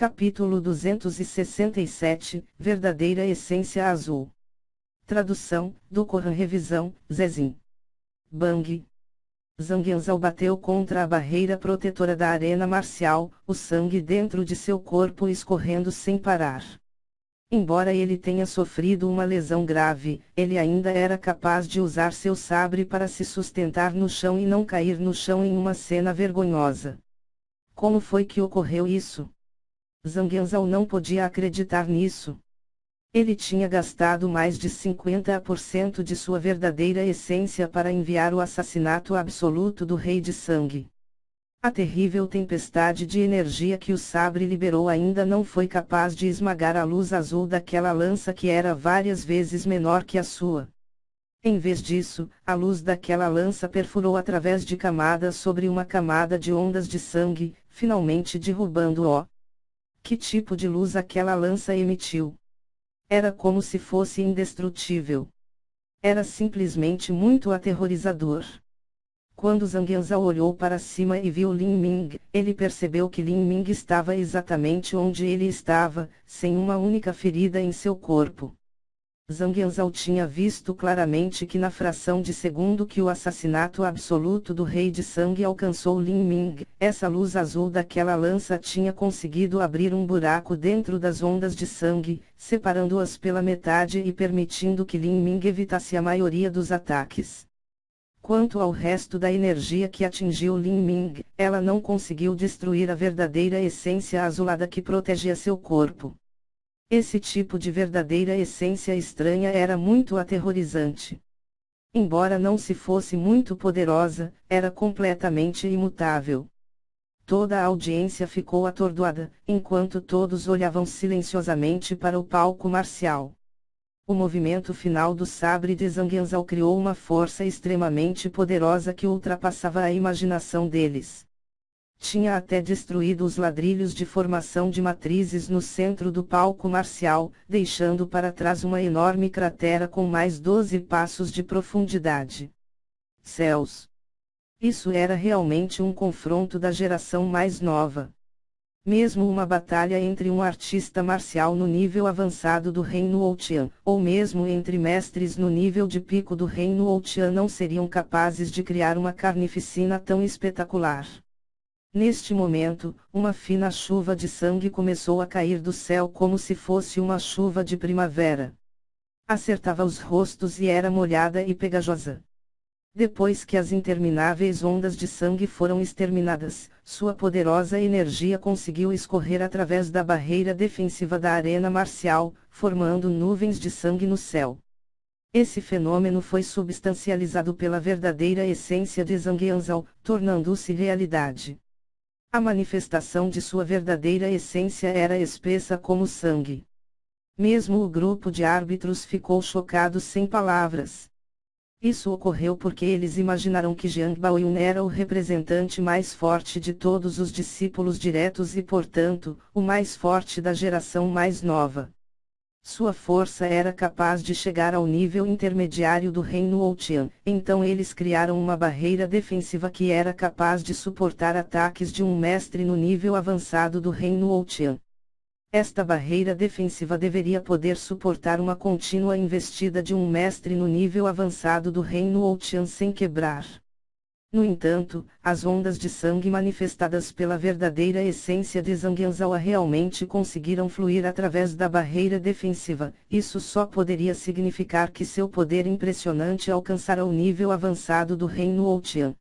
Capítulo 267, Verdadeira Essência Azul. Tradução, do Corão Revisão, Zezin. Bang. Zanguenzal bateu contra a barreira protetora da arena marcial, o sangue dentro de seu corpo escorrendo sem parar. Embora ele tenha sofrido uma lesão grave, ele ainda era capaz de usar seu sabre para se sustentar no chão e não cair no chão em uma cena vergonhosa. Como foi que ocorreu isso? Zanguenzal não podia acreditar nisso. Ele tinha gastado mais de 50% de sua verdadeira essência para enviar o assassinato absoluto do Rei de Sangue. A terrível tempestade de energia que o sabre liberou ainda não foi capaz de esmagar a luz azul daquela lança que era várias vezes menor que a sua. Em vez disso, a luz daquela lança perfurou através de camadas sobre uma camada de ondas de sangue, finalmente derrubando-o. Que tipo de luz aquela lança emitiu? Era como se fosse indestrutível. Era simplesmente muito aterrorizador. Quando Zanguenzal olhou para cima e viu Lin Ming, ele percebeu que Lin Ming estava exatamente onde ele estava, sem uma única ferida em seu corpo. Zanguenzal tinha visto claramente que na fração de segundo que o assassinato absoluto do Rei de Sangue alcançou Lin Ming, essa luz azul daquela lança tinha conseguido abrir um buraco dentro das ondas de sangue, separando-as pela metade e permitindo que Lin Ming evitasse a maioria dos ataques. Quanto ao resto da energia que atingiu Lin Ming, ela não conseguiu destruir a verdadeira essência azulada que protegia seu corpo. Esse tipo de verdadeira essência estranha era muito aterrorizante. Embora não se fosse muito poderosa, era completamente imutável. Toda a audiência ficou atordoada, enquanto todos olhavam silenciosamente para o palco marcial. O movimento final do sabre de Zanguenzal criou uma força extremamente poderosa que ultrapassava a imaginação deles. Tinha até destruído os ladrilhos de formação de matrizes no centro do palco marcial, deixando para trás uma enorme cratera com mais 12 passos de profundidade. Céus! Isso era realmente um confronto da geração mais nova. Mesmo uma batalha entre um artista marcial no nível avançado do Reino Wuxian, ou mesmo entre mestres no nível de pico do Reino Wuxian não seriam capazes de criar uma carnificina tão espetacular. Neste momento, uma fina chuva de sangue começou a cair do céu como se fosse uma chuva de primavera. Acertava os rostos e era molhada e pegajosa. Depois que as intermináveis ondas de sangue foram exterminadas, sua poderosa energia conseguiu escorrer através da barreira defensiva da arena marcial, formando nuvens de sangue no céu. Esse fenômeno foi substancializado pela verdadeira essência de Zanguenzal, tornando-se realidade. A manifestação de sua verdadeira essência era espessa como sangue. Mesmo o grupo de árbitros ficou chocado sem palavras. Isso ocorreu porque eles imaginaram que Jiang Baoyun era o representante mais forte de todos os discípulos diretos e portanto, o mais forte da geração mais nova. Sua força era capaz de chegar ao nível intermediário do Reino Wuxian, então eles criaram uma barreira defensiva que era capaz de suportar ataques de um mestre no nível avançado do Reino Wuxian. Esta barreira defensiva deveria poder suportar uma contínua investida de um mestre no nível avançado do Reino Wuxian sem quebrar. No entanto, as ondas de sangue manifestadas pela verdadeira essência de Zanguenzal realmente conseguiram fluir através da barreira defensiva. Isso só poderia significar que seu poder impressionante alcançara o nível avançado do Reino Wuxian.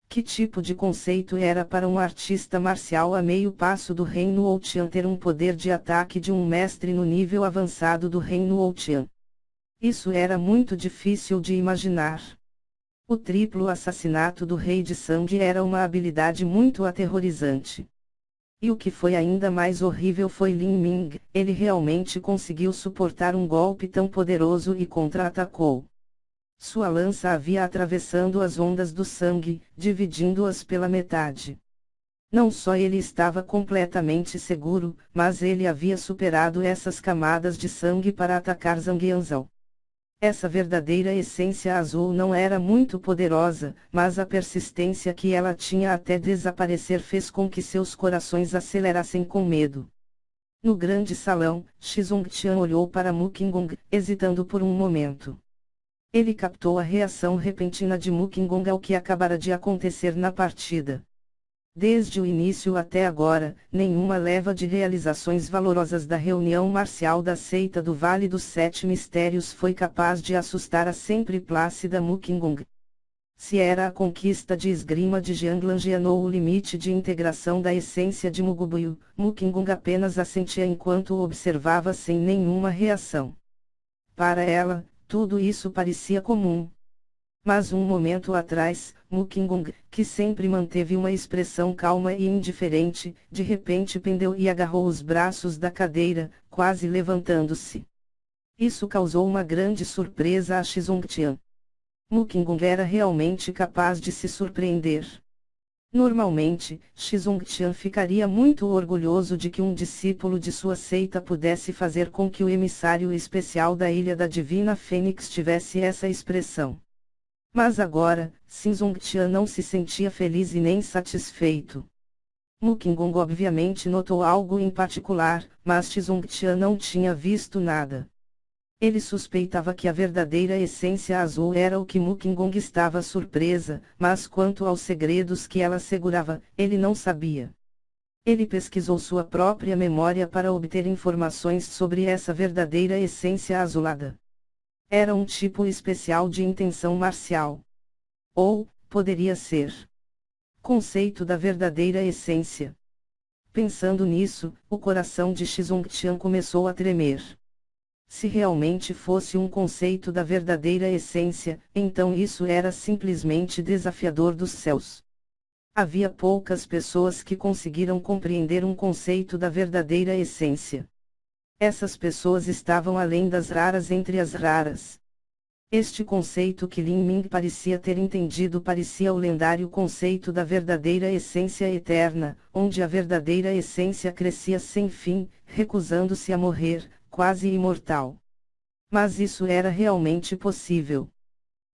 Que tipo de conceito era para um artista marcial a meio passo do Reino Wuxian ter um poder de ataque de um mestre no nível avançado do Reino Wuxian? Isso era muito difícil de imaginar. O triplo assassinato do Rei de Sangue era uma habilidade muito aterrorizante. E o que foi ainda mais horrível foi Lin Ming, ele realmente conseguiu suportar um golpe tão poderoso e contra-atacou. Sua lança havia atravessando as ondas do sangue, dividindo-as pela metade. Não só ele estava completamente seguro, mas ele havia superado essas camadas de sangue para atacar Zanguenzal. Essa verdadeira essência azul não era muito poderosa, mas a persistência que ela tinha até desaparecer fez com que seus corações acelerassem com medo. No grande salão, Xizongtian olhou para Mukingong, hesitando por um momento. Ele captou a reação repentina de Mukingong ao que acabara de acontecer na partida. Desde o início até agora, nenhuma leva de realizações valorosas da reunião marcial da seita do Vale dos Sete Mistérios foi capaz de assustar a sempre plácida Mukingong. Se era a conquista de esgrima de Jianglanjian ou o limite de integração da essência de Mugubuyu, Mukingong apenas assentia enquanto o observava sem nenhuma reação. Para ela, tudo isso parecia comum. Mas um momento atrás, Mukingong, que sempre manteve uma expressão calma e indiferente, de repente pendeu e agarrou os braços da cadeira, quase levantando-se. Isso causou uma grande surpresa a Xizongtian. Mukingong era realmente capaz de se surpreender. Normalmente, Xizongtian ficaria muito orgulhoso de que um discípulo de sua seita pudesse fazer com que o emissário especial da Ilha da Divina Fênix tivesse essa expressão. Mas agora, Xizongtian não se sentia feliz e nem satisfeito. Mukingong obviamente notou algo em particular, mas Xizongtian não tinha visto nada. Ele suspeitava que a verdadeira essência azul era o que Mukingong estava surpresa, mas quanto aos segredos que ela segurava, ele não sabia. Ele pesquisou sua própria memória para obter informações sobre essa verdadeira essência azulada. Era um tipo especial de intenção marcial. Ou, poderia ser, conceito da verdadeira essência. Pensando nisso, o coração de Xizongtian começou a tremer. Se realmente fosse um conceito da verdadeira essência, então isso era simplesmente desafiador dos céus. Havia poucas pessoas que conseguiram compreender um conceito da verdadeira essência. Essas pessoas estavam além das raras entre as raras. Este conceito que Lin Ming parecia ter entendido parecia o lendário conceito da verdadeira essência eterna, onde a verdadeira essência crescia sem fim, recusando-se a morrer, quase imortal. Mas isso era realmente possível.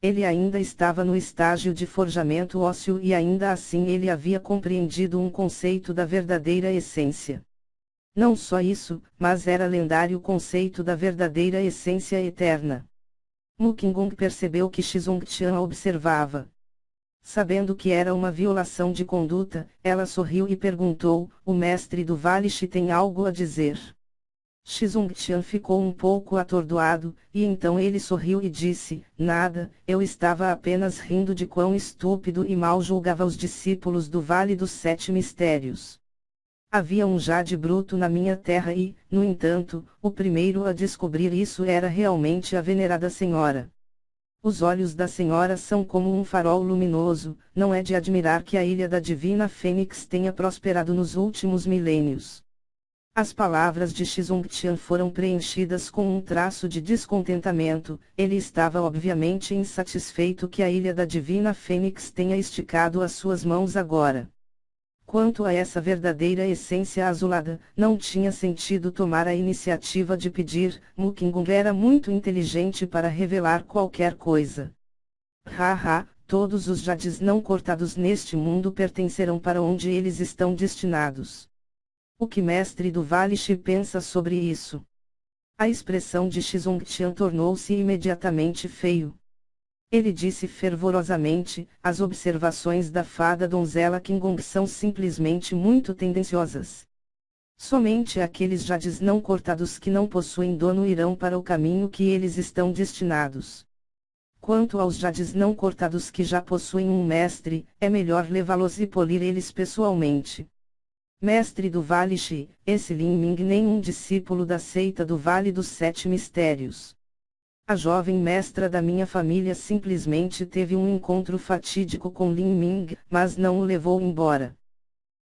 Ele ainda estava no estágio de forjamento ósseo e ainda assim ele havia compreendido um conceito da verdadeira essência. Não só isso, mas era lendário conceito da verdadeira essência eterna. Mukingong percebeu que Xizongtian a observava. Sabendo que era uma violação de conduta, ela sorriu e perguntou: o mestre do Valish tem algo a dizer? Xizongtian ficou um pouco atordoado, e então ele sorriu e disse: nada, eu estava apenas rindo de quão estúpido e mal julgava os discípulos do Vale dos Sete Mistérios. Havia um jade bruto na minha terra e, no entanto, o primeiro a descobrir isso era realmente a venerada senhora. Os olhos da senhora são como um farol luminoso, não é de admirar que a Ilha da Divina Fênix tenha prosperado nos últimos milênios. As palavras de Xizongtian foram preenchidas com um traço de descontentamento, ele estava obviamente insatisfeito que a Ilha da Divina Fênix tenha esticado as suas mãos agora. Quanto a essa verdadeira essência azulada, não tinha sentido tomar a iniciativa de pedir, Mukingong era muito inteligente para revelar qualquer coisa. Haha, todos os jades não cortados neste mundo pertencerão para onde eles estão destinados. O que mestre do Valish pensa sobre isso? A expressão de Xizongtian tornou-se imediatamente feio. Ele disse fervorosamente: as observações da fada donzela Qinggong são simplesmente muito tendenciosas. Somente aqueles jades não cortados que não possuem dono irão para o caminho que eles estão destinados. Quanto aos jades não cortados que já possuem um mestre, é melhor levá-los e polir eles pessoalmente. Mestre do Valish, esse Lin Ming nenhum discípulo da seita do Vale dos Sete Mistérios. A jovem mestra da minha família simplesmente teve um encontro fatídico com Lin Ming, mas não o levou embora.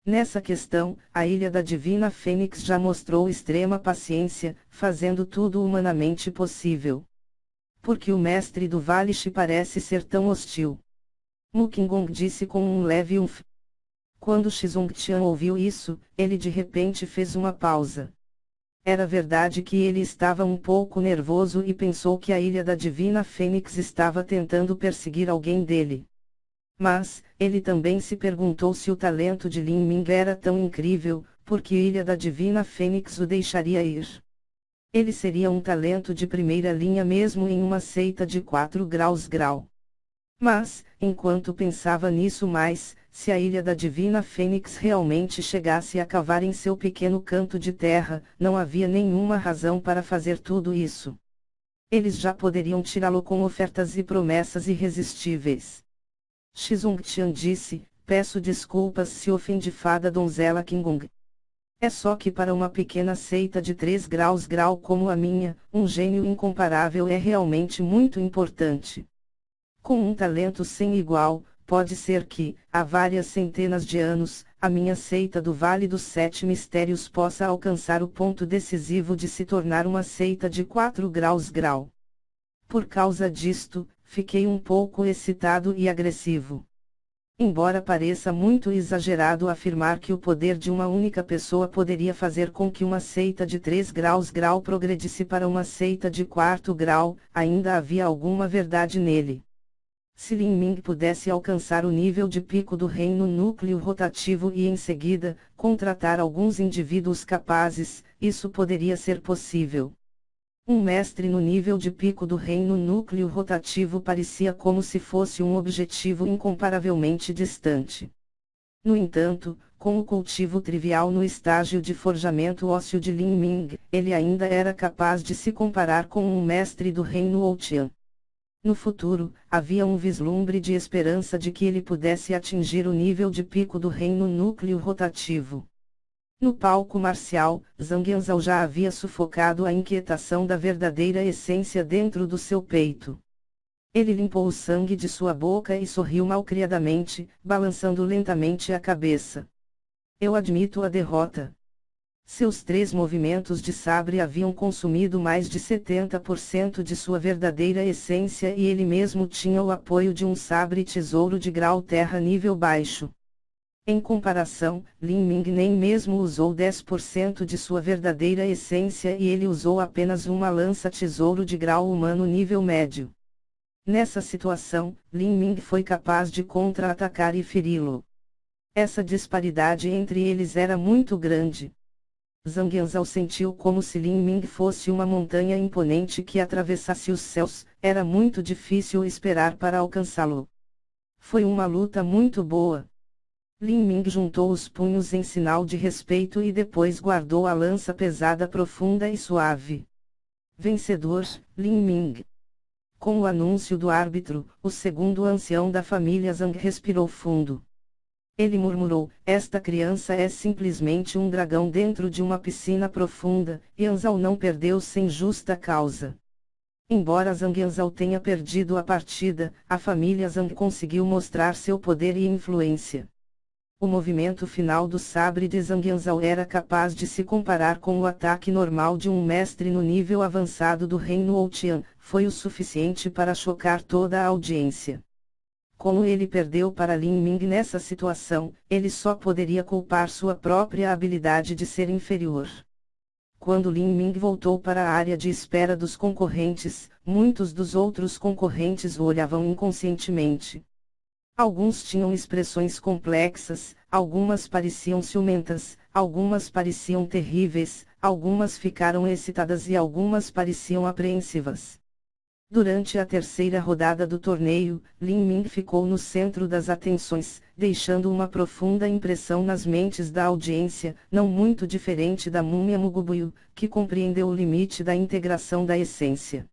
Nessa questão, a Ilha da Divina Fênix já mostrou extrema paciência, fazendo tudo humanamente possível. Porque o mestre do Valish parece ser tão hostil? Mukingong disse com um leve umf. Quando Xizongtian ouviu isso, ele de repente fez uma pausa. Era verdade que ele estava um pouco nervoso e pensou que a Ilha da Divina Fênix estava tentando perseguir alguém dele. Mas, ele também se perguntou se o talento de Lin Ming era tão incrível, porque Ilha da Divina Fênix o deixaria ir. Ele seria um talento de primeira linha mesmo em uma seita de 4 graus grau. Mas, enquanto pensava nisso mais, se a Ilha da Divina Fênix realmente chegasse a cavar em seu pequeno canto de terra, não havia nenhuma razão para fazer tudo isso. Eles já poderiam tirá-lo com ofertas e promessas irresistíveis. Xingqian disse, peço desculpas se ofendi fada donzela Qinggong. É só que para uma pequena seita de 3 graus grau como a minha, um gênio incomparável é realmente muito importante. Com um talento sem igual, pode ser que, há várias centenas de anos, a minha seita do Vale dos Sete Mistérios possa alcançar o ponto decisivo de se tornar uma seita de 4 graus grau. Por causa disto, fiquei um pouco excitado e agressivo. Embora pareça muito exagerado afirmar que o poder de uma única pessoa poderia fazer com que uma seita de 3 graus grau progredisse para uma seita de 4 grau, ainda havia alguma verdade nele. Se Lin Ming pudesse alcançar o nível de pico do reino núcleo rotativo e em seguida, contratar alguns indivíduos capazes, isso poderia ser possível. Um mestre no nível de pico do reino núcleo rotativo parecia como se fosse um objetivo incomparavelmente distante. No entanto, com o cultivo trivial no estágio de forjamento ósseo de Lin Ming, ele ainda era capaz de se comparar com um mestre do reino Ouqian. No futuro, havia um vislumbre de esperança de que ele pudesse atingir o nível de pico do reino núcleo rotativo. No palco marcial, Zhang Yanzhao já havia sufocado a inquietação da verdadeira essência dentro do seu peito. Ele limpou o sangue de sua boca e sorriu malcriadamente, balançando lentamente a cabeça. Eu admito a derrota. Seus 3 movimentos de sabre haviam consumido mais de 70% de sua verdadeira essência e ele mesmo tinha o apoio de um sabre tesouro de grau terra nível baixo. Em comparação, Lin Ming nem mesmo usou 10% de sua verdadeira essência e ele usou apenas uma lança tesouro de grau humano nível médio. Nessa situação, Lin Ming foi capaz de contra-atacar e feri-lo. Essa disparidade entre eles era muito grande. Zhang Yanzhao sentiu como se Lin Ming fosse uma montanha imponente que atravessasse os céus, era muito difícil esperar para alcançá-lo. Foi uma luta muito boa. Lin Ming juntou os punhos em sinal de respeito e depois guardou a lança pesada profunda e suave. Vencedor, Lin Ming. Com o anúncio do árbitro, o segundo ancião da família Zhang respirou fundo. Ele murmurou, esta criança é simplesmente um dragão dentro de uma piscina profunda, Yanzhao não perdeu sem justa causa. Embora Zhang Yanzhao tenha perdido a partida, a família Zhang conseguiu mostrar seu poder e influência. O movimento final do sabre de Zhang Yanzhao era capaz de se comparar com o ataque normal de um mestre no nível avançado do reino Ouqian, foi o suficiente para chocar toda a audiência. Como ele perdeu para Lin Ming nessa situação, ele só poderia culpar sua própria habilidade de ser inferior. Quando Lin Ming voltou para a área de espera dos concorrentes, muitos dos outros concorrentes o olhavam inconscientemente. Alguns tinham expressões complexas, algumas pareciam ciumentas, algumas pareciam terríveis, algumas ficaram excitadas e algumas pareciam apreensivas. Durante a terceira rodada do torneio, Lin Ming ficou no centro das atenções, deixando uma profunda impressão nas mentes da audiência, não muito diferente da múmia Mugubuyu, que compreendeu o limite da integração da essência.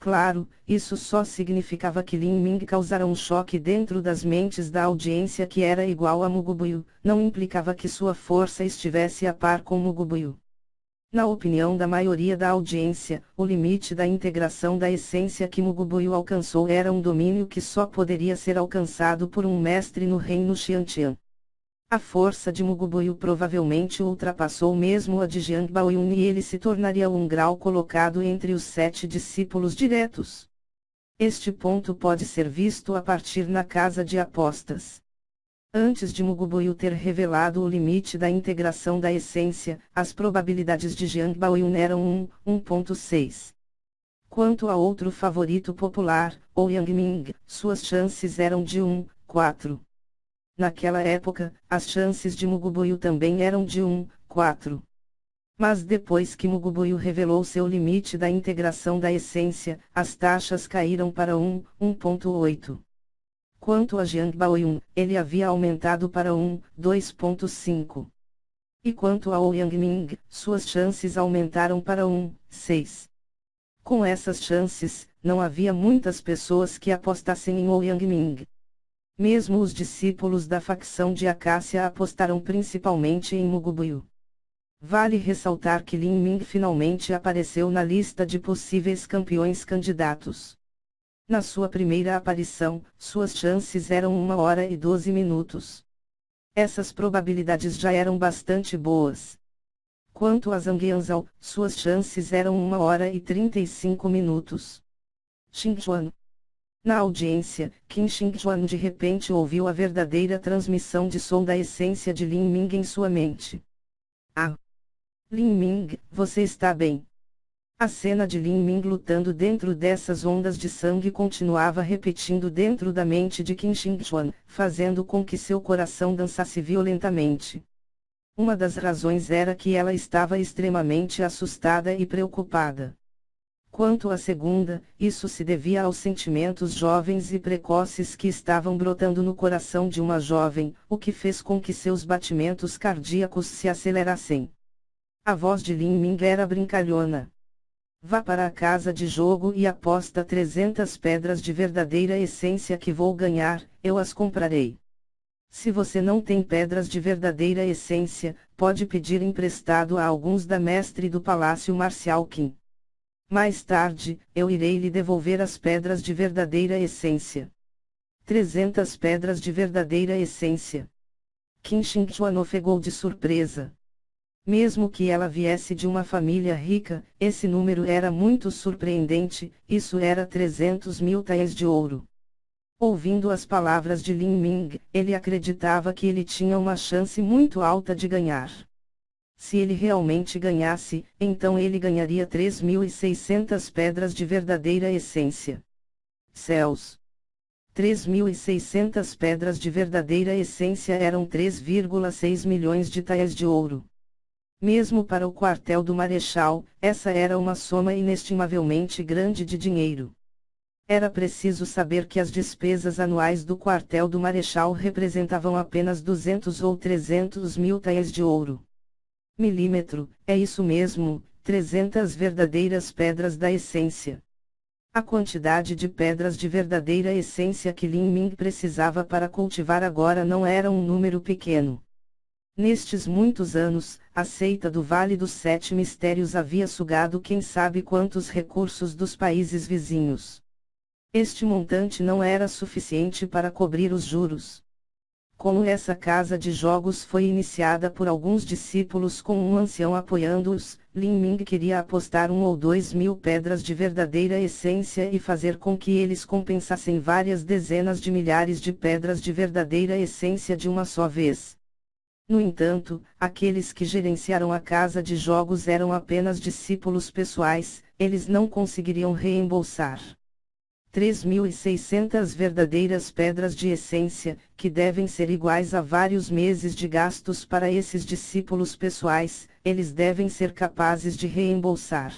Claro, isso só significava que Lin Ming causara um choque dentro das mentes da audiência que era igual a Mugubuyu, não implicava que sua força estivesse a par com Mugubuyu. Na opinião da maioria da audiência, o limite da integração da essência que Mugubuyu alcançou era um domínio que só poderia ser alcançado por um mestre no reino Xiantian. A força de Mugubuyu provavelmente ultrapassou mesmo a de Jiang Baoyun e ele se tornaria um grau colocado entre os 7 discípulos diretos. Este ponto pode ser visto a partir na casa de apostas. Antes de Mugubuyu ter revelado o limite da integração da essência, as probabilidades de Jiang Baoyun eram 1.6. Quanto a outro favorito popular, ou Yang Ming, suas chances eram de 4. Naquela época, as chances de Muguboyu também eram de 1:4. Mas depois que Muguboyu revelou seu limite da integração da essência, as taxas caíram para 1:8. Quanto a Jiang Baoyun, ele havia aumentado para 2:5. E quanto a Ouyang Ming, suas chances aumentaram para 1:6. Com essas chances, não havia muitas pessoas que apostassem em Ouyang Ming. Mesmo os discípulos da facção de Acácia apostaram principalmente em Muguboyu. Vale ressaltar que Lin Ming finalmente apareceu na lista de possíveis campeões candidatos. Na sua primeira aparição, suas chances eram 1 hora e 12 minutos. Essas probabilidades já eram bastante boas. Quanto a Zhang Yanzhao, suas chances eram 1 hora e 35 minutos. Xingjuan. Na audiência, Qin Xingjuan de repente ouviu a verdadeira transmissão de som da essência de Lin Ming em sua mente. Ah! Lin Ming, você está bem. A cena de Lin Ming lutando dentro dessas ondas de sangue continuava repetindo dentro da mente de Qin Xingjuan, fazendo com que seu coração dançasse violentamente. Uma das razões era que ela estava extremamente assustada e preocupada. Quanto à segunda, isso se devia aos sentimentos jovens e precoces que estavam brotando no coração de uma jovem, o que fez com que seus batimentos cardíacos se acelerassem. A voz de Lin Ming era brincalhona. Vá para a casa de jogo e aposta 300 pedras de verdadeira essência que vou ganhar, eu as comprarei. Se você não tem pedras de verdadeira essência, pode pedir emprestado a alguns da mestre do Palácio Marcial Qin. Mais tarde, eu irei lhe devolver as pedras de verdadeira essência. 300 pedras de verdadeira essência. Qin Xingjuan ofegou de surpresa. Mesmo que ela viesse de uma família rica, esse número era muito surpreendente, isso era 300 mil taels de ouro. Ouvindo as palavras de Lin Ming, ele acreditava que ele tinha uma chance muito alta de ganhar. Se ele realmente ganhasse, então ele ganharia 3.600 pedras de verdadeira essência. Céus! 3.600 pedras de verdadeira essência eram 3,6 milhões de taels de ouro. Mesmo para o quartel do Marechal, essa era uma soma inestimavelmente grande de dinheiro. Era preciso saber que as despesas anuais do quartel do Marechal representavam apenas 200 ou 300 mil taels de ouro. Milímetro, é isso mesmo, 300 verdadeiras pedras da essência. A quantidade de pedras de verdadeira essência que Lin Ming precisava para cultivar agora não era um número pequeno. Nestes muitos anos, a seita do Vale dos Sete Mistérios havia sugado quem sabe quantos recursos dos países vizinhos. Este montante não era suficiente para cobrir os juros. Como essa casa de jogos foi iniciada por alguns discípulos com um ancião apoiando-os, Lin Ming queria apostar 1 ou 2 mil pedras de verdadeira essência e fazer com que eles compensassem várias dezenas de milhares de pedras de verdadeira essência de uma só vez. No entanto, aqueles que gerenciaram a casa de jogos eram apenas discípulos pessoais, eles não conseguiriam reembolsar 3.600 verdadeiras pedras de essência, que devem ser iguais a vários meses de gastos para esses discípulos pessoais, eles devem ser capazes de reembolsar.